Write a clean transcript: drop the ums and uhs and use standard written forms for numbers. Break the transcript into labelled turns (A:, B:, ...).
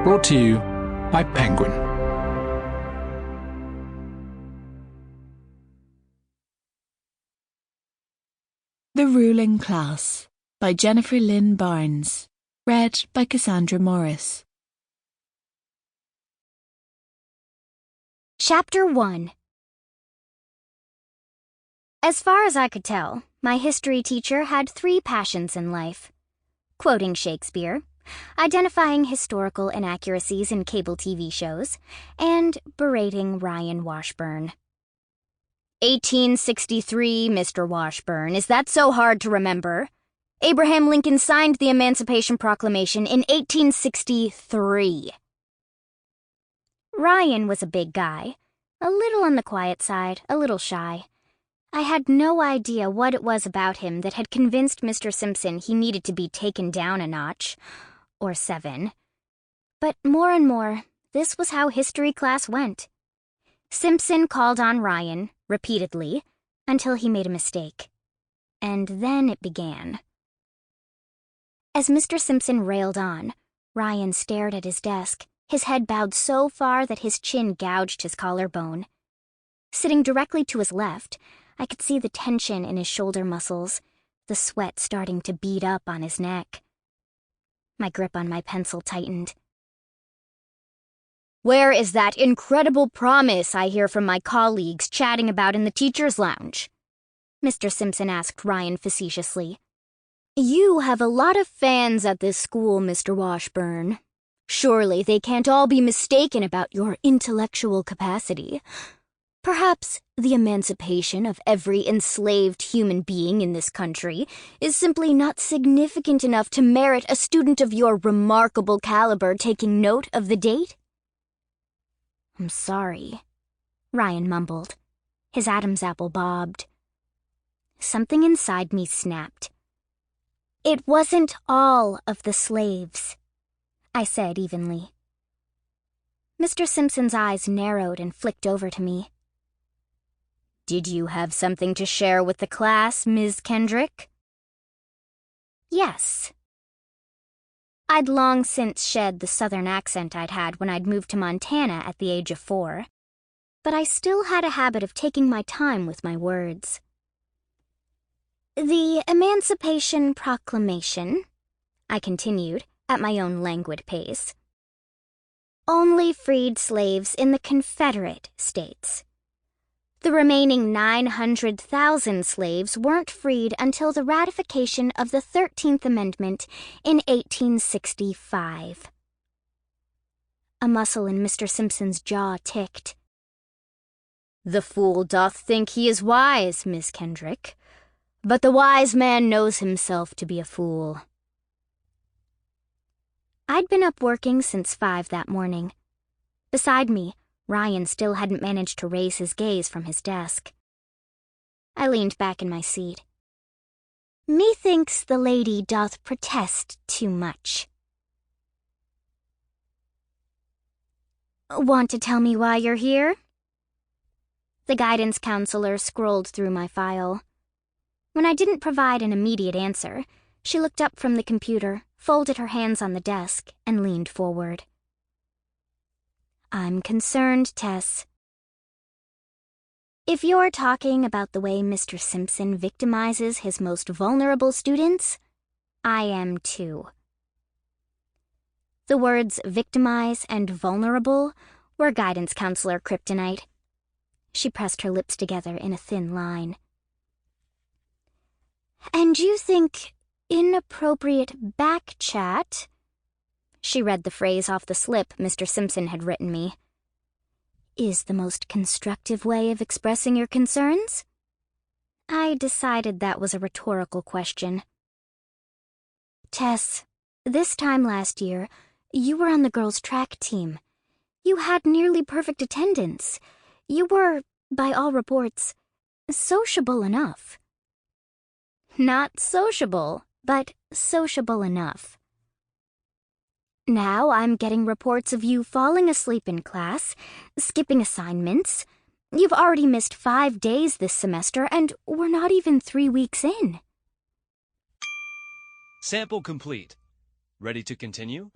A: Brought to you by Penguin.
B: The Ruling Class by Jennifer Lynn Barnes. Read by Cassandra Morris.
C: Chapter 1. As far as I could tell, my history teacher had 3 passions in life: quoting Shakespeare, identifying historical inaccuracies in cable TV shows, and berating Ryan Washburn. 1863, Mr. Washburn. Is that so hard to remember? Abraham Lincoln signed the Emancipation Proclamation in 1863. Ryan was a big guy, a little on the quiet side, a little shy. I had no idea what it was about him that had convinced Mr. Simpson he needed to be taken down a notch, or 7. But more and more, this was how history class went. Simpson called on Ryan, repeatedly, until he made a mistake. And then it began. As Mr. Simpson railed on, Ryan stared at his desk, his head bowed so far that his chin gouged his collarbone. Sitting directly to his left, I could see the tension in his shoulder muscles, the sweat starting to bead up on his neck. My grip on my pencil tightened. "Where is that incredible promise I hear from my colleagues chatting about in the teacher's lounge?" Mr. Simpson asked Ryan facetiously. "You have a lot of fans at this school, Mr. Washburn. Surely they can't all be mistaken about your intellectual capacity. Perhaps the emancipation of every enslaved human being in this country is simply not significant enough to merit a student of your remarkable caliber taking note of the date?" "I'm sorry," Ryan mumbled. His Adam's apple bobbed. Something inside me snapped. "It wasn't all of the slaves," I said evenly. Mr. Simpson's eyes narrowed and flicked over to me. "Did you have something to share with the class, Ms. Kendrick?" "Yes." I'd long since shed the southern accent I'd had when I'd moved to Montana at the age of 4, but I still had a habit of taking my time with my words. "The Emancipation Proclamation," I continued, at my own languid pace, "only freed slaves in the Confederate States. The remaining 900,000 slaves weren't freed until the ratification of the 13th Amendment in 1865. A muscle in Mr. Simpson's jaw ticked. "The fool doth think he is wise, Miss Kendrick, but the wise man knows himself to be a fool." I'd been up working since 5 that morning. Beside me, Ryan still hadn't managed to raise his gaze from his desk. I leaned back in my seat. "Methinks the lady doth protest too much." "Want to tell me why you're here?" The guidance counselor scrolled through my file. When I didn't provide an immediate answer, she looked up from the computer, folded her hands on the desk, and leaned forward. "I'm concerned, Tess. If you're talking about the way Mr. Simpson victimizes his most vulnerable students, I am too." The words victimize and vulnerable were guidance counselor kryptonite. She pressed her lips together in a thin line. "And you think inappropriate back chat," she read the phrase off the slip Mr. Simpson had written me, "is the most constructive way of expressing your concerns?" I decided that was a rhetorical question. "Tess, this time last year, you were on the girls' track team. You had nearly perfect attendance. You were, by all reports, sociable enough." "Not sociable, but sociable enough." "Now I'm getting reports of you falling asleep in class, skipping assignments. You've already missed 5 days this semester, and we're not even 3 weeks in."
D: Sample complete. Ready to continue?